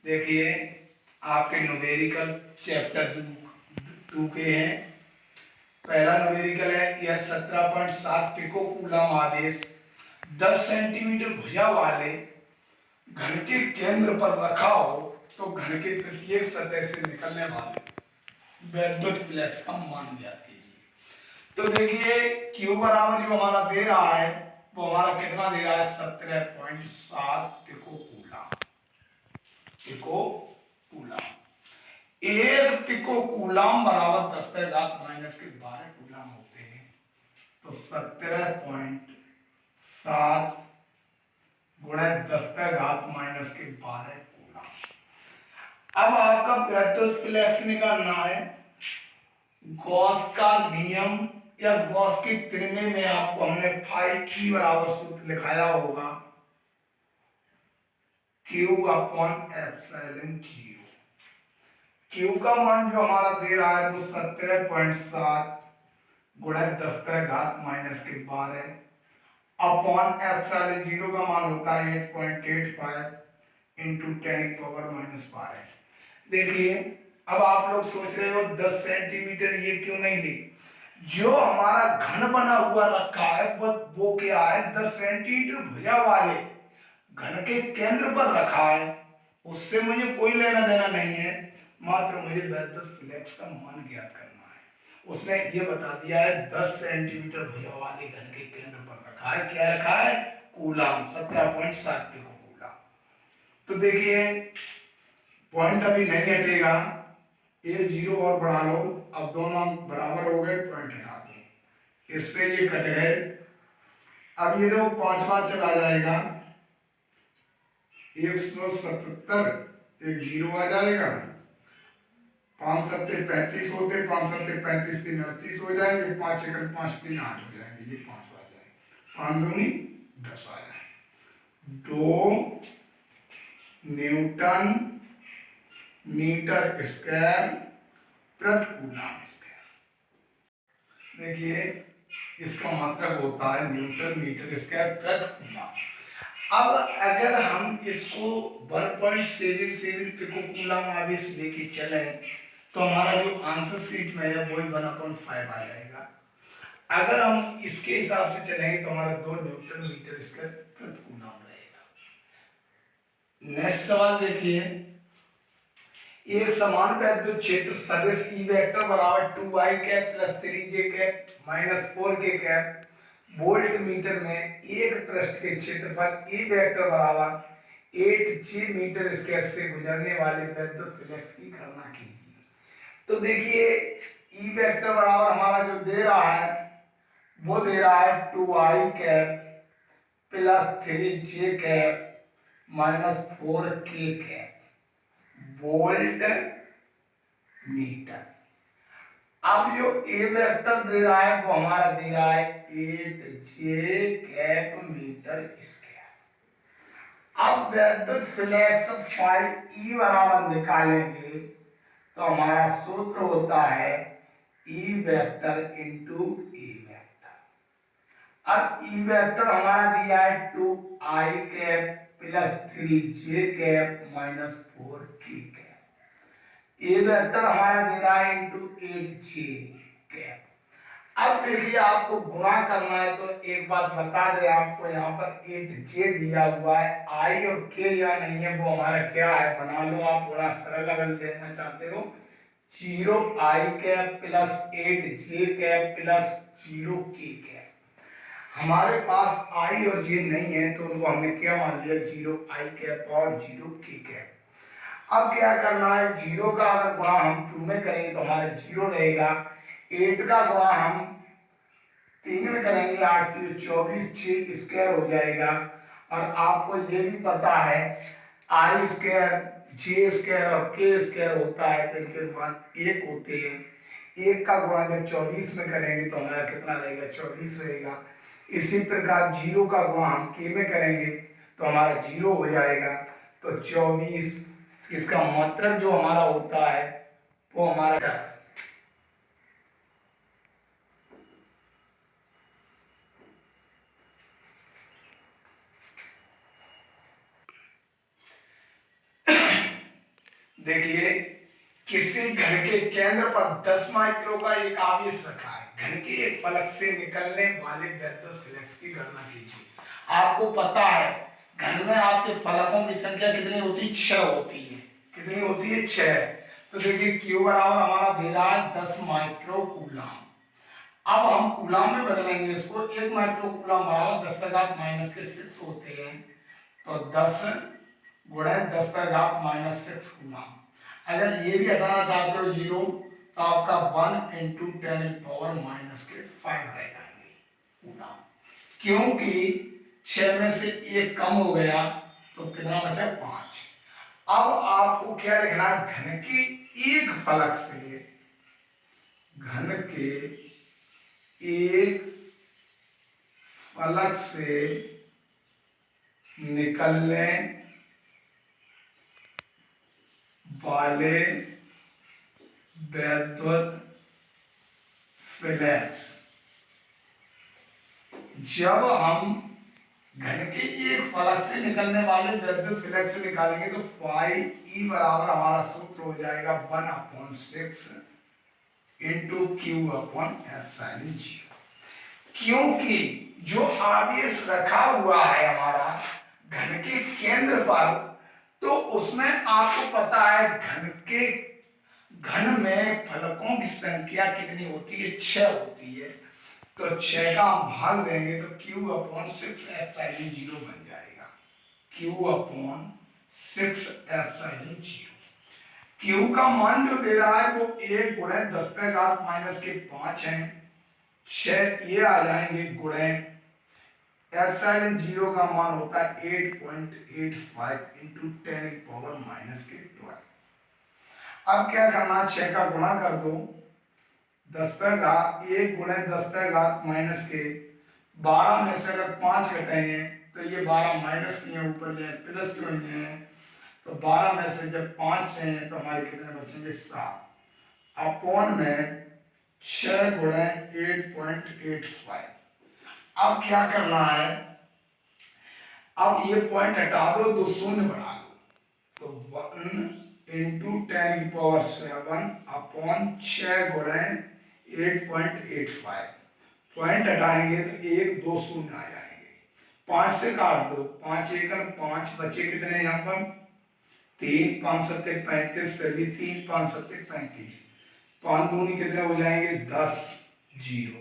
देखिए आपके numerical chapter 2 के हैं। पहला न्यूमेरिकल है यह 17.7 पिको कूलम आवेश 10 सेंटीमीटर भुजा वाले घन के केंद्र पर रखा हो तो घन के तृतीयक सतह से निकलने वाले वैद्युत फ्लक्स का मान ज्ञात कीजिए। तो देखिए Q बराबर जो हमारा दे रहा है वो हमारा कितना दे रहा है 17.7 पिको कूलम। एक पिको कूलम बराबर 10⁻⁻12 कूलम होते हैं। तो 17.7 गुणा 10⁻⁻12 कूलम। अब आपका वैद्युत फ्लक्स निकालना है। गॉस का नियम या गॉस की प्रमेय में आपको हमने फाई ई बराबर सूत्र लिखाया होगा Q/ε0। Q का मान जो हमारा दे रहा है वो 17.7 गुणा 10⁻⁻12 अपॉन ε0 का मान होता है 8.85 इंटू 10⁻⁻12। देखिए अब आप लोग सोच रहे हो 10 सेंटीमीटर ये क्यों नहीं ली। जो हमारा घन बना हुआ रखा है वो क्या है 10 सेंटीमीटर भुजा वाले घन के केंद्र पर रखा है, उससे मुझे कोई लेना देना नहीं है, मात्र मुझे वैद्युत फ्लक्स का मान ज्ञात करना है। उसने ये बता दिया है 10 सेंटीमीटर भुजा वाले घन के केंद्र पर रखा है। क्या रखा है कूलम 17.7 पिको कूलम। तो देखिए पॉइंट अभी नहीं हटेगा, एक जीरो और बढ़ा लो। अब दोनों बराबर हो गए, पॉइंट हटा दो, इससे ये कट गए। अब ये देखो 5 बार चला जाएगा 177 एक जीरो आ जाएगा, 5 सत्ते 35 होते, 5 सत्ते 35 3 38 हो जाएंगे, 5 एकड़ 5 3 8 हो जाएंगे, ये 5 आ जाएंगे, 5 दूनी 10 आ जाएंगे। 2 न्यूटन मीटर स्क्वायर प्रति कूलम स्क्वायर। देखिए इसका मतलब होता है न्यूटन मीटर स्क्वायर प्रति कूलम। अब अगर हम इसको 1.77 पिको कूलम आवेश लेके चले तो हमारा जो आंसर शीट में है वही 1/5 आ जाएगा। अगर हम इसके हिसाब से चलेंगे तो हमारा 2 न्यूटन मीटर स्क्वायर प्रति कूलम रहेगा। नेक्स्ट सवाल देखिए, एक समान वैद्युत क्षेत्र सदिश E वेक्टर बराबर 2i cap plus 3j cap minus 4k cap volt meter में एक पृष्ठ के क्षेत्रफल E वेक्टर बराबर 8j मीटर स्क्वायर से गुजरने वाले वैद्युत फ्लक्स की गणना कीजिए। तो देखिए E वेक्टर बराबर हमारा जो दे रहा है वो दे रहा है 2i cap plus 3j cap minus 4k cap volt meter. अब जो ए वेक्टर दे रहा है वो हमारा दे रहा है 8j कैप मीटर स्क्वायर। अब वैद्युत फ्लक्स फाई ई बराबर निकालेंगे तो हमारा सूत्र होता है E vector into E vector. अब ई वेक्टर हमारा दिया है 2i cap plus 3j cap minus 4k cap. A vector हमारा दे रहा है इंटू 8j कैप। अब देखिए आपको गुणा करना है तो एक बात बता दे आपको, यहाँ पर 8j दिया हुआ है, i और k यहाँ नहीं है, वो हमारा क्या है बना लो आप, थोड़ा सरल अगर लेना चाहते हो 0i cap plus 8j cap plus 0k cap. हमारे पास i और j नहीं है तो उनको हमने क्या मान लिया 0i कैप और 0k कैप। अब क्या करना है, 0 का अगर गुणा हम 2 में करेंगे तो हमारा 0 रहेगा, 8 का गुणा हम 3 में करेंगे 8 तो 24 6 स्क्वायर हो जाएगा। और आपको ये भी पता है आई स्क्वायर जे स्क्वायर और के स्क्वायर होता है तो इनके मान 1 होते हैं। 1 का गुणा जब 24 में करेंगे तो हमारा कितना रहेगा 24 रहेगा। इसी प्रकार 0 का गुणा हम के में करेंगे तो हमारा 0 हो जाएगा। तो 24 इसका मतलब जो हमारा होता है वो हमारा देखिए किसी घन के केंद्र पर 10 माइक्रो का एक आवेश रखा है। घन के एक फलक से निकलने वाले विद्युत फ्लक्स की गणना कीजिए। आपको पता है घन में आपके फलकों की संख्या कितनी होती है? 6 होती है। कितनी होती है? 6। तो देखिए Q बराबर हमारा दे रहा है 10 माइक्रो कूलम। अब हम कूलम में बदलेंगे इसको। 1 माइक्रो कूलम बराबर 10 का घात माइनस के 6 होते हैं। तो 10 गुणा 10 का घात माइनस 6 कूलम। अगर ये भी हटाना चाहते हो जीरो तो आपका 1 इंटू 10 पावर माइनस के 5 रह जाएंगे कूलम। क्योंकि 6 में से 1 कम हो गया तो कितना बचा? 5। अब आपको क्या लिखना है? घन के एक फलक से, घन के एक फलक से निकलने वाले विद्युत फ्लक्स, जब हम घन के एक फलक से निकलने वाले विद्युत फ्लक्स निकालेंगे तो फाई ई बराबर हमारा सूत्र हो जाएगा 1/6 into Q upon epsilon zero. क्योंकि जो आवेश रखा हुआ है हमारा घन के केंद्र पर, तो उसमें आपको पता है घन में फलकों की संख्या कितनी होती है? 6 होती है। तो 6 का हम भाग देंगे तो Q अपॉन 6 एप्सिलॉन जीरो बन जाएगा। Q upon 6 epsilon zero. Q का मान जो दे रहा है वो 1 गुणे 10 का घात माइनस के 5 है। 6 ये आ जाएंगे गुणे एप्सिलॉन जीरो का मान होता है 8.85 इंटू 10 पावर माइनस के 12। अब क्या करना? 6 का गुणा कर दो 10 पे घात 1 गुणे 10 पे घात माइनस के 12 में से अगर 5 घटाएंगे तो ये 12 माइनस के हैं, ऊपर जाए प्लस क्यों नहीं है? तो 12 में से जब 5 हैं तो हमारे कितने बचेंगे? 7 अपॉन में 6 गुणे 8.85। अब क्या करना है? अब ये पॉइंट हटा दो, 2 शून्य बढ़ा दो तो 1 इंटू 10 पावर 7 अपॉन 6 गुणे 8.85। पॉइंट हटाएंगे तो 1 2 शून्य आ जाएंगे। 5 से काट दो, 5 एकम 5 बचे कितने यहाँ पर? 3 5 7 35, फिर भी 3 5 7 35। 5 दूनी कितने हो जाएंगे? 10 जीरो।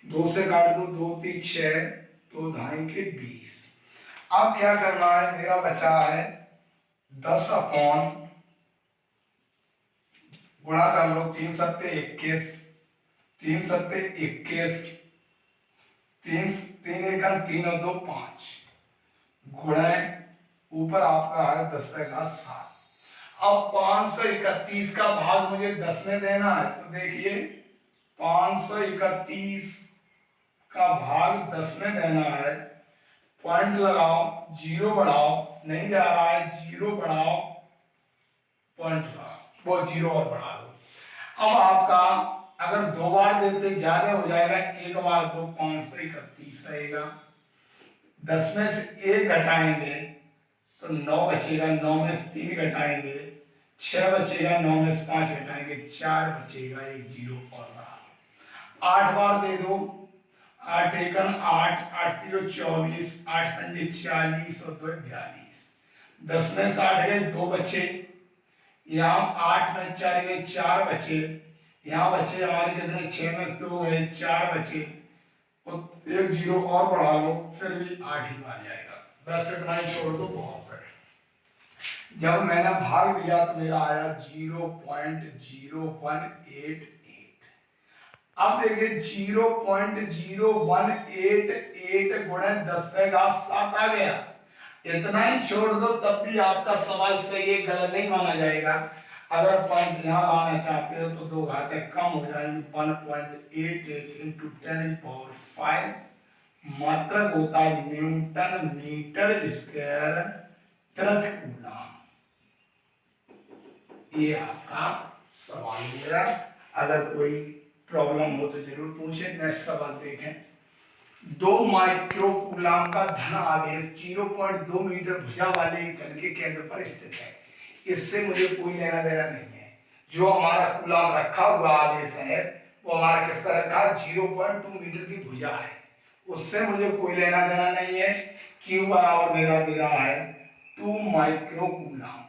2 से काट दो, 2 3 6, 2 ढाई के 20। अब क्या करना है? मेरा बचा है 10 अपॉन, गुणा कर लो 3 सत्ते 21, 3 सत्ते 21, 3 3 एकम 3 और 2 5 गुणे ऊपर आपका है 10 पे का 7। अब 531 का भाग मुझे 10 में देना है तो देखिए 531 का भाग 10 में देना है। पॉइंट लगाओ, जीरो बढ़ाओ, नहीं जा रहा है, जीरो बढ़ाओ, पॉइंट लगाओ, वो जीरो और बढ़ा दो। अब आपका अगर 2 बार देते ज्यादा हो जाएगा, 1 बार तो 531 रहेगा। 10 में से 1 घटाएंगे तो 9 बचेगा, 9 में से 3 घटाएंगे 6 बचेगा, 9 में से 5 घटाएंगे 4 बचेगा, एक जीरो और रहा। 8 बार दे दो, 8 एकम 8, 8 3 24, 8 पंजे 40 और 2 42। 10 में 60 गए, 2 बचे। यहाँ 8 में 4 गए, 4 बचे। यहाँ बचे हमारे कितने? 6 में 2 गए, 4 बचे। और एक जीरो और बढ़ा लो, फिर भी 8 ही आ जाएगा। 10 से 9 छोड़ दो, बहुत है। जब मैंने भाग दिया तो मेरा आया 0.0188। अब देखिए 0.0188 गुणे 10 पे घात 7 आ गया। इतना ही छोड़ दो तब भी आपका सवाल सही है, गलत नहीं माना जाएगा। अगर पॉइंट यहाँ लाना चाहते हो तो 2 घातें कम हो जाएंगी। 1.88 इंटू 10 पावर 5 मात्रक होता है न्यूटन मीटर स्क्वायर प्रति कूलम। ये आपका सवाल है। अगर कोई प्रॉब्लम हो तो जरूर पूछें। नेक्स्ट सवाल देखें। 2 माइक्रो कूलम का धन आवेश 0.2 मीटर भुजा वाले घन के केंद्र पर स्थित है। इससे मुझे कोई लेना देना नहीं है। जो हमारा कूलाम रखा हुआ आवेश है वो हमारा किस पर रखा है, 0.2 मीटर की भुजा है, उससे मुझे कोई लेना देना नहीं है। Q बराबर मेरा दे रहा है 2 माइक्रो कूलाम।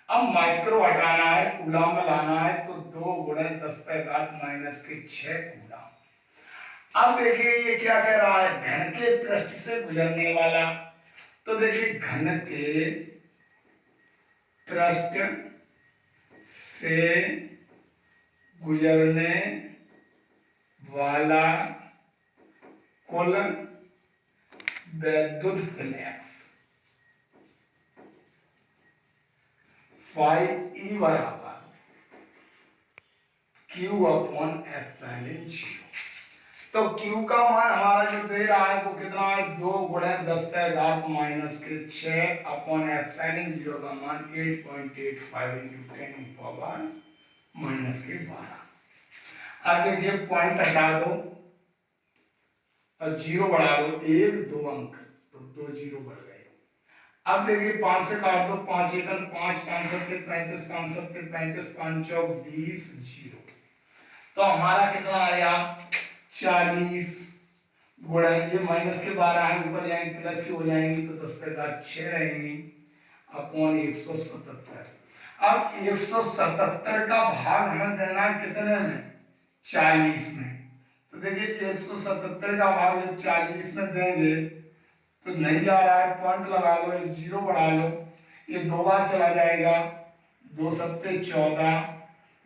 अब माइक्रो हटाना है, कूलाम में लाना है, तो 2 गुणे 10⁻⁻⁶ कूलाम। अब देखिए ये क्या कह रहा है, घन के पृष्ठ से गुजरने वाला। तो देखिए घन के पृष्ठ से गुजरने वाला कुल वैद्युत फ्लक्स फाई ई बराबर Q/ε0। तो Q का मान हमारा जो दे रहा है वो कितना है, 2 गुणे 10⁻⁶ अपॉन ε0 का मान 8.85 × 10⁻⁻12। अब देखिए पॉइंट हटा दो और 0 बढ़ा दो, 1 2 अंक, तो 2 0 बढ़ गए। अब देखिए 5 से काट दो, 5 एकम 5, 5 सत्ते 35, 5 सत्ते 35, 5 चौक 20, 0। तो हमारा कितना आया, 40 गुणा, ये माइनस के 12 है, ऊपर जाएंगे प्लस की हो जाएंगी तो 10⁻⁶ रहेंगी अपॉन 177। अब 177 का भाग हमें देना है कितने में, 40 में। तो देखिए 177 का भाग जब 40 में देंगे तो नहीं आ रहा है, पॉइंट लगा लो, एक 0 बढ़ा लो, ये 2 बार चला जाएगा, 2 सत्ते 14,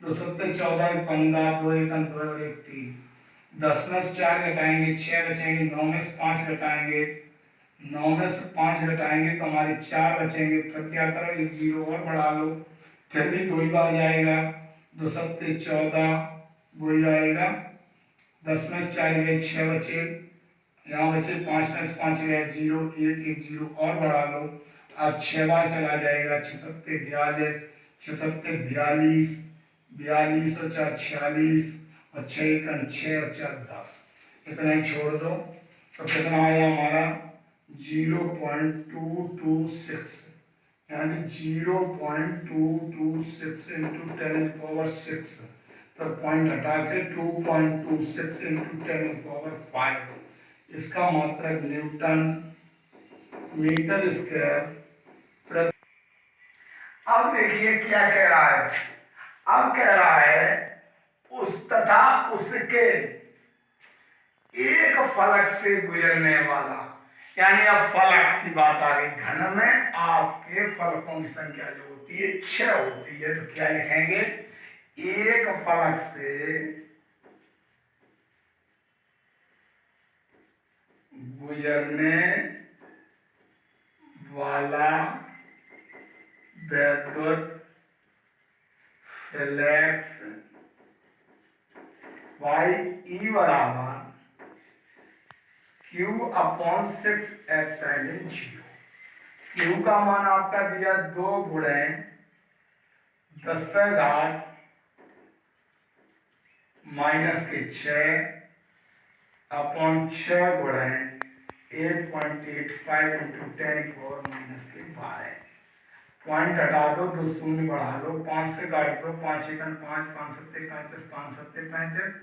2 सत्ते 14, 15, 2 एकम 2 और 1 3, 10 में से 4 घटाएंगे 6 बचेंगे, 9 में से 5 घटाएंगे, 9 में से 5 घटाएंगे तो हमारे 4 बचेंगे। फिर क्या करो, एक 0 और बढ़ा लो, फिर भी 2 ही बार जाएगा, 2 सत्ते 14, वही आएगा, 10 में से 4 गए 6 बचे, यहाँ बचे 5 में से 5 गए 0, 1 1 0 और बढ़ा लो, अब 6 बार चला जाएगा, 6 सत्ते 42, 6 सत्ते 42, 42 और 4 46 और 6 एकम 6 और 4 10, इतना ही छोड़ दो तो कितना आया हमारा 0.226, यानी 0.226 इंटू 10⁻⁶, तो पॉइंट हटा के 2.26 इंटू 10⁻⁵, इसका मात्रक न्यूटन मीटर स्क्वायर प्रति। अब देखिए क्या कह रहा है, अब कह रहा है उस तथा उसके एक फलक से गुजरने वाला, यानी अब फलक की बात आ गई। घन में आपके फलकों की संख्या जो होती है 6 होती है, तो क्या लिखेंगे, एक फलक से गुजरने वाला वैद्युत फ्लक्स फाई ई बराबर Q/6ε0। Q का मान आपका दिया 2 गुणे 10⁻⁻⁶ अपॉन 6 गुणे 8.85 इंटू 10⁻⁻12। पॉइंट हटा दो, 2 शून्य बढ़ा लो, 5 से काट दो, 5 एकम 5, 5 सत्ते 35, 5 सत्ते 35,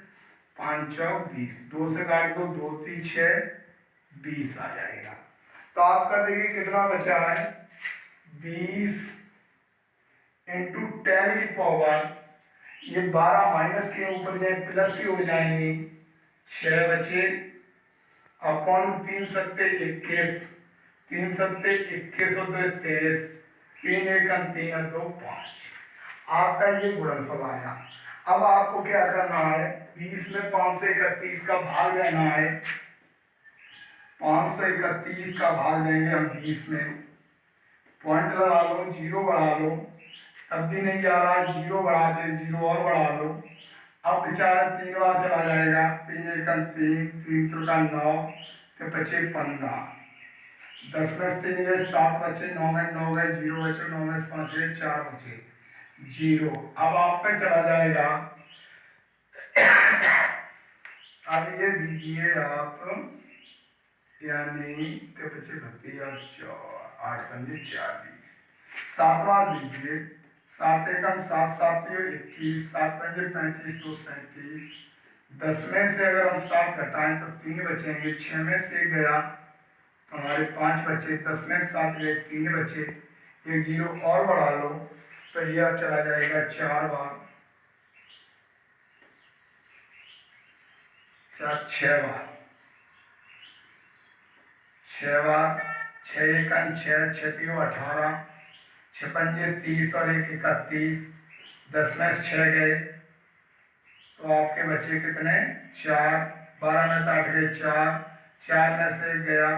5 चौक 20, 2 से काट दो, 2 3 6 20 आ जाएगा। तो आपका देखिए कितना बचा है, 20 इंटू 10⁻, ये 12 माइनस के ऊपर जाए प्लस की हो जाएंगी, 6 बचे अपॉन 3 सत्ते 21, 3 सत्ते 21 और 2 23, 3 एकम 3 और 2 5, आपका ये गुणनफल आया। अब आपको क्या करना है, 20 में 531 का भाग देना है, 531 का भाग देंगे हम 20 में, पॉइंट लगा लो, 0 बढ़ा लो, तब भी नहीं जा रहा है, 0 बढ़ा के 0 और बढ़ा लो, अब बेचारा 3 बार चला जाएगा, 3 एकम 3, 3 त्रिका 9, तो बचे 15, 10 में 3 गए 7 बचे, 9 में 9 गए 0 बचे, 9 में 5 गए 4 बचे 0। अब आपका चला जाएगा, अब ये दीजिए आप, यानी के बचे 32 8 पंजे 40, 7वां दीजिए सात एकम सात सात 21, 7 पंजे 35 तो 37। 10 में से अगर हम 7 घटाएं तो 3 बचेंगे, 6 में से गया तो हमारे 5 बचे, 10 में 7 गए 3 बचे, एक जीरो और बढ़ा लो तो ये अब चला जाएगा 4 बार, 6 बार, 6 बार, 6 एकम 6, 6 18, 6 पंजे 30 और 1 31। 10 में से 6 गए तो आपके बचे कितने, 4। 12 में से 8 गए 4, 4 में से 1 गया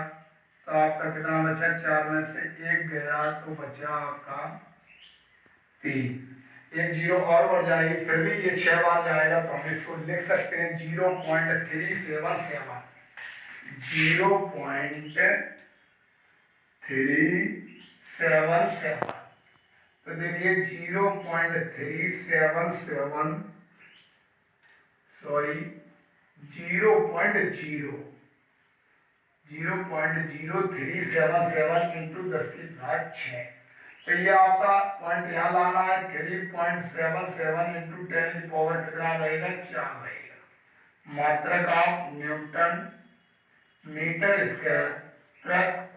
तो आपका कितना बचा, 4 में से 1 गया तो बचा आपका 3। एक जीरो और बढ़ जाएगी, फिर भी ये 6 बार जाएगा तो हम इसको लिख सकते हैं 0.377, 0.377। तो देखिए 0.377, सॉरी 0.0377 इंटू 10⁻6। तो ये आपका पॉइंट यहाँ लाना है, 3.77 इंटू 10⁻, कितना रहेगा, 4 रहेगा। मात्रक आप न्यूटन मीटर स्क्वायर प्रति